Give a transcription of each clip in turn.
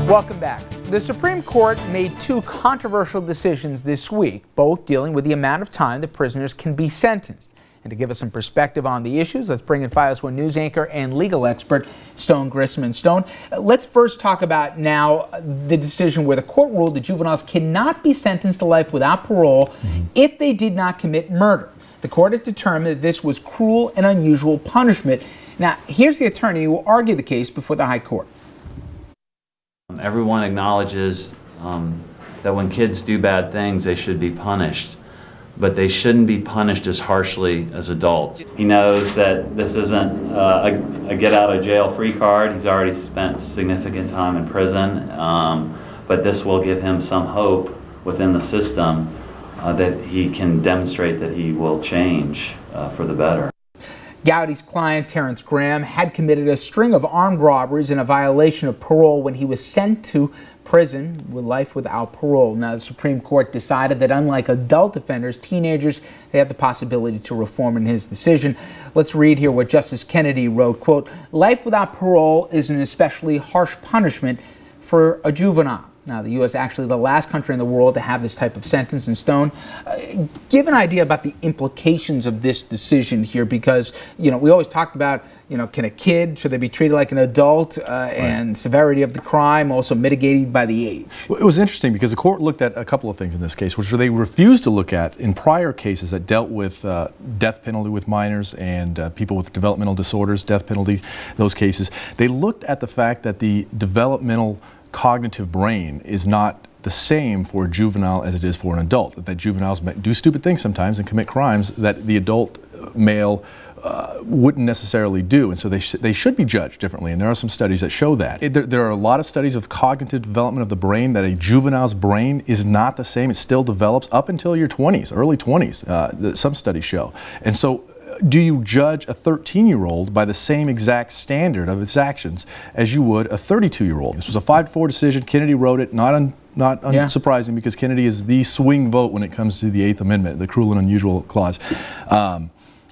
Welcome back. The Supreme Court made two controversial decisions this week, both dealing with the amount of time that prisoners can be sentenced. And to give us some perspective on the issues, let's bring in FiOS 1 news anchor and legal expert Stone Grissom. And Stone, let's first talk about now the decision where the court ruled that juveniles cannot be sentenced to life without parole if they did not commit murder. The court has determined that this was cruel and unusual punishment. Now, here's the attorney who argued the case before the High Court. Everyone acknowledges that when kids do bad things, they should be punished, but they shouldn't be punished as harshly as adults. He knows that this isn't a get-out-of-jail-free card. He's already spent significant time in prison, but this will give him some hope within the system that he can demonstrate that he will change for the better. Gowdy's client, Terrence Graham, had committed a string of armed robberies in a violation of parole when he was sent to prison with life without parole. Now, the Supreme Court decided that unlike adult offenders, teenagers, they have the possibility to reform in his decision. Let's read here what Justice Kennedy wrote, quote, "Life without parole is an especially harsh punishment for a juvenile." Now, the U.S. is actually the last country in the world to have this type of sentence in Stone. Give an idea about the implications of this decision here, because, you know, we always talk about, you know, can a kid, should they be treated like an adult, and severity of the crime also mitigated by the age? Well, it was interesting because the court looked at a couple of things in this case, which they refused to look at in prior cases that dealt with death penalty with minors and people with developmental disorders, death penalty, those cases. They looked at the fact that the developmental cognitive brain is not the same for a juvenile as it is for an adult. That juveniles do stupid things sometimes and commit crimes that the adult male wouldn't necessarily do, and so they should be judged differently, and there are some studies that show that. There are a lot of studies of cognitive development of the brain, that a juvenile's brain is not the same. It still develops up until your 20s, early 20s, some studies show. And so do you judge a 13-year-old by the same exact standard of its actions as you would a 32-year-old? This was a 5-4 decision. Kennedy wrote it, not unsurprising, because Kennedy is the swing vote when it comes to the 8th Amendment, the cruel and unusual clause.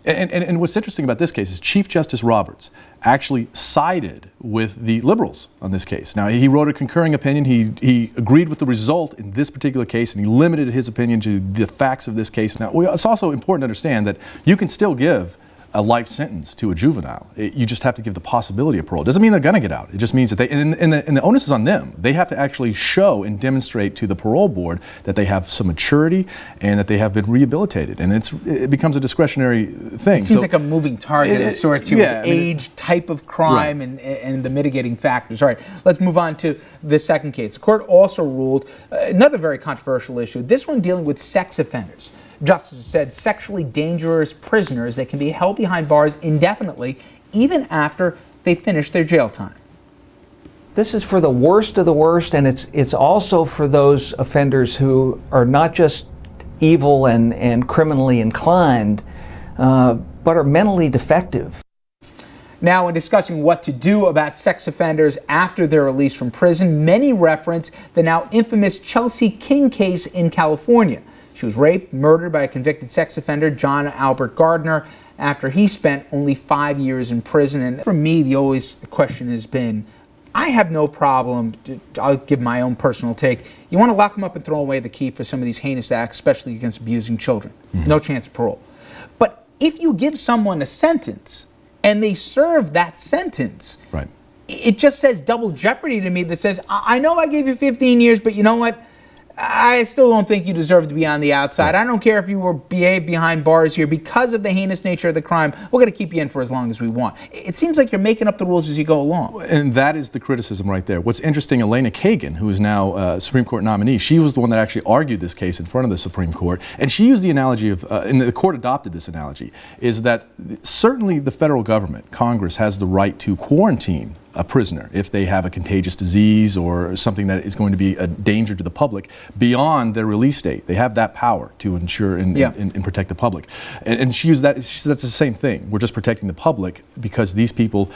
And what's interesting about this case is Chief Justice Roberts actually sided with the liberals on this case. Now, he wrote a concurring opinion. He agreed with the result in this particular case, and he limited his opinion to the facts of this case. Now, it's also important to understand that you can still give a life sentence to a juvenile. You just have to give the possibility of parole. It doesn't mean they're going to get out. It just means that they, and the onus is on them. They have to actually show and demonstrate to the parole board that they have some maturity and that they have been rehabilitated. And it becomes a discretionary thing. It seems like a moving target of sorts here, with age, type of crime, right, and the mitigating factors. All right, let's move on to the second case. The court also ruled another very controversial issue, this one dealing with sex offenders. Justice said sexually dangerous prisoners, they can be held behind bars indefinitely, even after they finish their jail time. This is for the worst of the worst, and it's also for those offenders who are not just evil and criminally inclined, but are mentally defective. Now, in discussing what to do about sex offenders after their release from prison, many reference the now infamous Chelsea King case in California. She was raped, murdered by a convicted sex offender, John Albert Gardner, after he spent only 5 years in prison. And for me, the question has been, I have no problem, I'll give my own personal take, you want to lock them up and throw away the key for some of these heinous acts, especially against abusing children. No chance of parole. But if you give someone a sentence and they serve that sentence, right, it just says double jeopardy to me, that says, I know I gave you 15 years, but you know what? I still don't think you deserve to be on the outside. Right. I don't care if you were behaved behind bars here. Because of the heinous nature of the crime, we're going to keep you in for as long as we want. It seems like you're making up the rules as you go along. And that is the criticism right there. What's interesting, Elena Kagan, who is now a Supreme Court nominee, she was the one that actually argued this case in front of the Supreme Court. And she used the analogy of, and the court adopted this analogy, is that certainly the federal government, Congress, has the right to quarantine a prisoner if they have a contagious disease or something that is going to be a danger to the public beyond their release date. They have that power to ensure and protect the public. And she used that, she said that's the same thing. We're just protecting the public because these people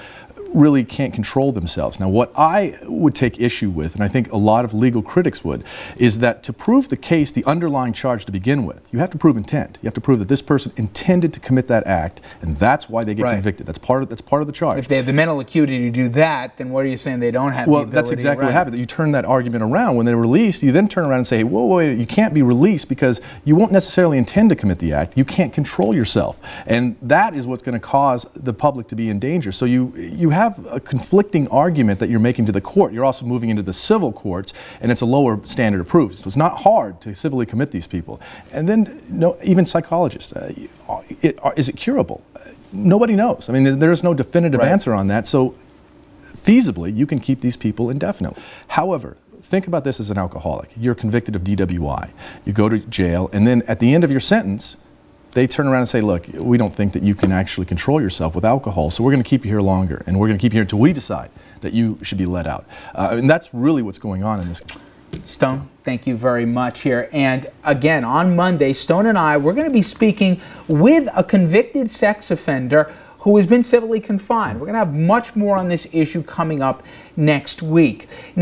really can't control themselves. Now, what I would take issue with, and I think a lot of legal critics would, is that to prove the case, the underlying charge to begin with, you have to prove intent. You have to prove that this person intended to commit that act, and that's why they get convicted. That's part of the charge. If they have the mental acuity to do that, then what are you saying they don't have the ability? Well, that's exactly what happened. You turn that argument around. When they're released, you then turn around and say, whoa, wait, you can't be released because you won't necessarily intend to commit the act. You can't control yourself. And that is what's going to cause the public to be in danger. So you have a conflicting argument that you're making to the court. You're also moving into the civil courts, and it's a lower standard of proof. So it's not hard to civilly commit these people. And then, even psychologists, is it curable? Nobody knows. I mean, there's no definitive answer on that. So feasibly, you can keep these people indefinitely. However, think about this as an alcoholic. You're convicted of DWI. You go to jail, and then at the end of your sentence, they turn around and say, look, we don't think that you can actually control yourself with alcohol, so we're going to keep you here longer, and we're going to keep you here until we decide that you should be let out. And that's really what's going on in this. Stone, thank you very much here. And again, on Monday, Stone and I, we're going to be speaking with a convicted sex offender who has been civilly confined. We're going to have much more on this issue coming up next week.